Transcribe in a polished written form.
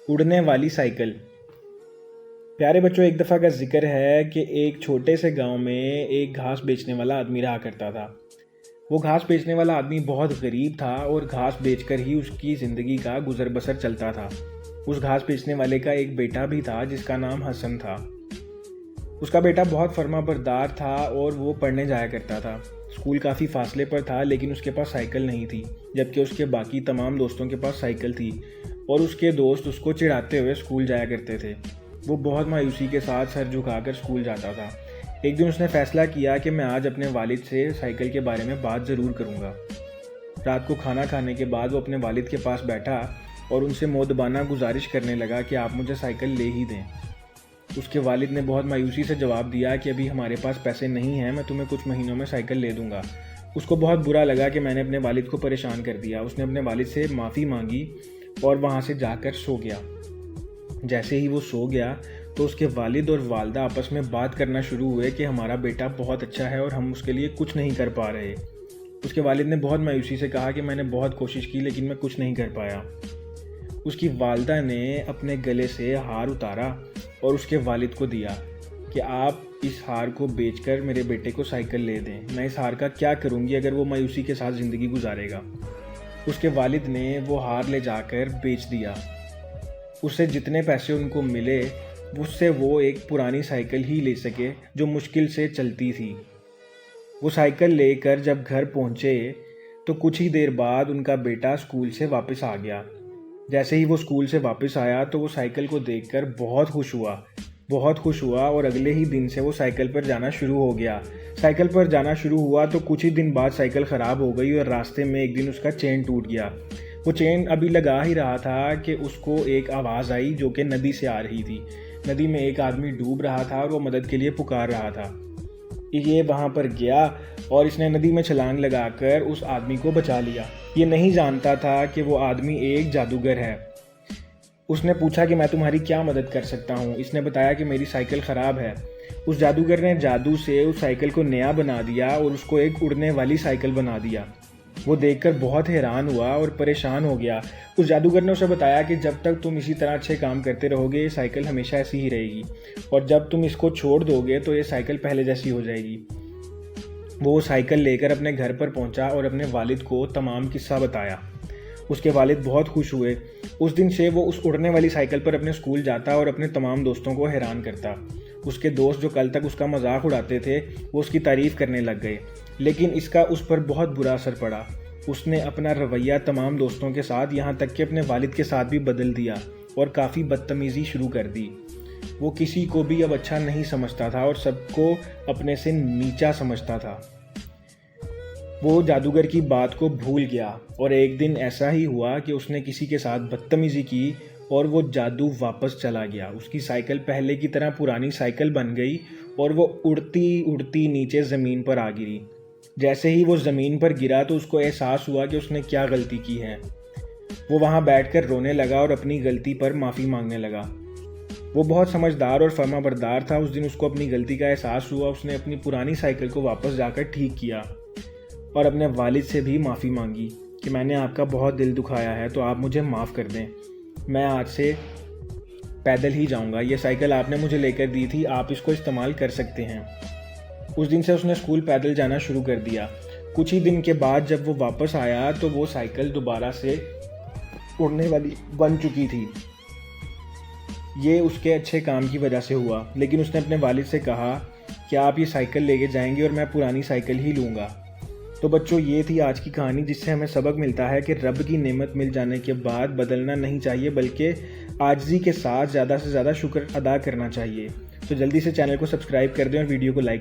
اڑنے والی سائیکل۔ پیارے بچوں، ایک دفعہ کا ذکر ہے کہ ایک چھوٹے سے گاؤں میں ایک گھاس بیچنے والا آدمی رہا کرتا تھا۔ وہ گھاس بیچنے والا آدمی بہت غریب تھا اور گھاس بیچ کر ہی اس کی زندگی کا گزر بسر چلتا تھا۔ اس گھاس بیچنے والے کا ایک بیٹا بھی تھا جس کا نام حسن تھا۔ اس کا بیٹا بہت فرما بردار تھا اور وہ پڑھنے جایا کرتا تھا۔ اسکول کافی فاصلے پر تھا لیکن اس کے پاس سائیکل نہیں تھی، جبکہ اس کے باقی تمام دوستوں کے پاس سائیکل تھی اور اس کے دوست اس کو چڑھاتے ہوئے اسکول جایا کرتے تھے۔ وہ بہت مایوسی کے ساتھ سر جھکا کر اسکول جاتا تھا۔ ایک دن اس نے فیصلہ کیا کہ میں آج اپنے والد سے سائیکل کے بارے میں بات ضرور کروں گا۔ رات کو کھانا کھانے کے بعد وہ اپنے والد کے پاس بیٹھا اور ان سے مؤدبانہ گزارش کرنے لگا کہ آپ مجھے سائیکل لے ہی دیں۔ اس کے والد نے بہت مایوسی سے جواب دیا کہ ابھی ہمارے پاس پیسے نہیں ہیں، میں تمہیں کچھ مہینوں میں سائیکل لے دوں گا۔ اس کو بہت برا لگا کہ میں نے اپنے والد کو پریشان کر دیا۔ اس نے اپنے والد سے معافی مانگی اور وہاں سے جا کر سو گیا۔ جیسے ہی وہ سو گیا تو اس کے والد اور والدہ آپس میں بات کرنا شروع ہوئے کہ ہمارا بیٹا بہت اچھا ہے اور ہم اس کے لیے کچھ نہیں کر پا رہے۔ اس کے والد نے بہت مایوسی سے کہا کہ میں نے بہت کوشش کی لیکن میں کچھ نہیں کر پایا۔ اس کی والدہ نے اپنے گلے سے ہار اتارا اور اس کے والد کو دیا کہ آپ اس ہار کو بیچ کر میرے بیٹے کو سائیکل لے دیں، میں اس ہار کا کیا کروں گی اگر وہ مایوسی کے ساتھ زندگی گزارے گا۔ اس کے والد نے وہ ہار لے جا کر بیچ دیا۔ اس سے جتنے پیسے ان کو ملے اس سے وہ ایک پرانی سائیکل ہی لے سکے جو مشکل سے چلتی تھی۔ وہ سائیکل لے کر جب گھر پہنچے تو کچھ ہی دیر بعد ان کا بیٹا اسکول سے واپس آ گیا۔ جیسے ہی وہ اسکول سے واپس آیا تو وہ سائیکل کو دیکھ کر بہت خوش ہوا اور اگلے ہی دن سے وہ سائیکل پر جانا شروع ہو گیا۔ سائیکل پر جانا شروع ہوا تو کچھ ہی دن بعد سائیکل خراب ہو گئی اور راستے میں ایک دن اس کا چین ٹوٹ گیا۔ وہ چین ابھی لگا ہی رہا تھا کہ اس کو ایک آواز آئی جو کہ ندی سے آ رہی تھی۔ ندی میں ایک آدمی ڈوب رہا تھا اور وہ مدد کے لیے پکار رہا تھا۔ یہ وہاں پر گیا اور اس نے ندی میں چھلانگ لگا کر اس آدمی کو بچا لیا۔ یہ نہیں جانتا تھا کہ وہ آدمی ایک جادوگر ہے۔ اس نے پوچھا کہ میں تمہاری کیا مدد کر سکتا ہوں؟ اس نے بتایا کہ میری سائیکل خراب ہے۔ اس جادوگر نے جادو سے اس سائیکل کو نیا بنا دیا اور اس کو ایک اڑنے والی سائیکل بنا دیا۔ وہ دیکھ کر بہت حیران ہوا اور پریشان ہو گیا۔ اس جادوگر نے اسے بتایا کہ جب تک تم اسی طرح اچھے کام کرتے رہو گے یہ سائیکل ہمیشہ ایسی ہی رہے گی، اور جب تم اس کو چھوڑ دو گے تو یہ سائیکل پہلے جیسی ہو جائے گی۔ وہ سائیکل لے کر اپنے گھر پر پہنچا اور اپنے والد کو تمام قصہ بتایا۔ اس کے والد بہت خوش ہوئے۔ اس دن سے وہ اس اڑنے والی سائیکل پر اپنے اسکول جاتا اور اپنے تمام دوستوں کو حیران کرتا۔ اس کے دوست جو کل تک اس کا مذاق اڑاتے تھے وہ اس کی تعریف کرنے لگ گئے، لیکن اس کا اس پر بہت برا اثر پڑا۔ اس نے اپنا رویہ تمام دوستوں کے ساتھ، یہاں تک کہ اپنے والد کے ساتھ بھی بدل دیا اور کافی بدتمیزی شروع کر دی۔ وہ کسی کو بھی اب اچھا نہیں سمجھتا تھا اور سب کو اپنے سے نیچا سمجھتا تھا۔ وہ جادوگر کی بات کو بھول گیا اور ایک دن ایسا ہی ہوا کہ اس نے کسی کے ساتھ بدتمیزی کی اور وہ جادو واپس چلا گیا۔ اس کی سائیکل پہلے کی طرح پرانی سائیکل بن گئی اور وہ اڑتی اڑتی نیچے زمین پر آ گری۔ جیسے ہی وہ زمین پر گرا تو اس کو احساس ہوا کہ اس نے کیا غلطی کی ہے۔ وہ وہاں بیٹھ کر رونے لگا اور اپنی غلطی پر معافی مانگنے لگا۔ وہ بہت سمجھدار اور فرما بردار تھا۔ اس دن اس کو اپنی غلطی کا احساس ہوا۔ اس نے اپنی پرانی سائیکل کو واپس جا کر ٹھیک کیا اور اپنے والد سے بھی معافی مانگی کہ میں نے آپ کا بہت دل دکھایا ہے تو آپ مجھے معاف کر دیں، میں آج سے پیدل ہی جاؤں گا، یہ سائیکل آپ نے مجھے لے کر دی تھی، آپ اس کو استعمال کر سکتے ہیں۔ اس دن سے اس نے اسکول پیدل جانا شروع کر دیا۔ کچھ ہی دن کے بعد جب وہ واپس آیا تو وہ سائیکل دوبارہ سے اڑنے والی بن چکی تھی۔ یہ اس کے اچھے کام کی وجہ سے ہوا، لیکن اس نے اپنے والد سے کہا کہ آپ یہ سائیکل لے کے جائیں گے اور میں پرانی سائیکل ہی لوں گا۔ تو بچوں، یہ تھی آج کی کہانی جس سے ہمیں سبق ملتا ہے کہ رب کی نعمت مل جانے کے بعد بدلنا نہیں چاہیے بلکہ عاجزی کے ساتھ زیادہ سے زیادہ شکر ادا کرنا چاہیے۔ تو جلدی سے چینل کو سبسکرائب کر دیں اور ویڈیو کو لائک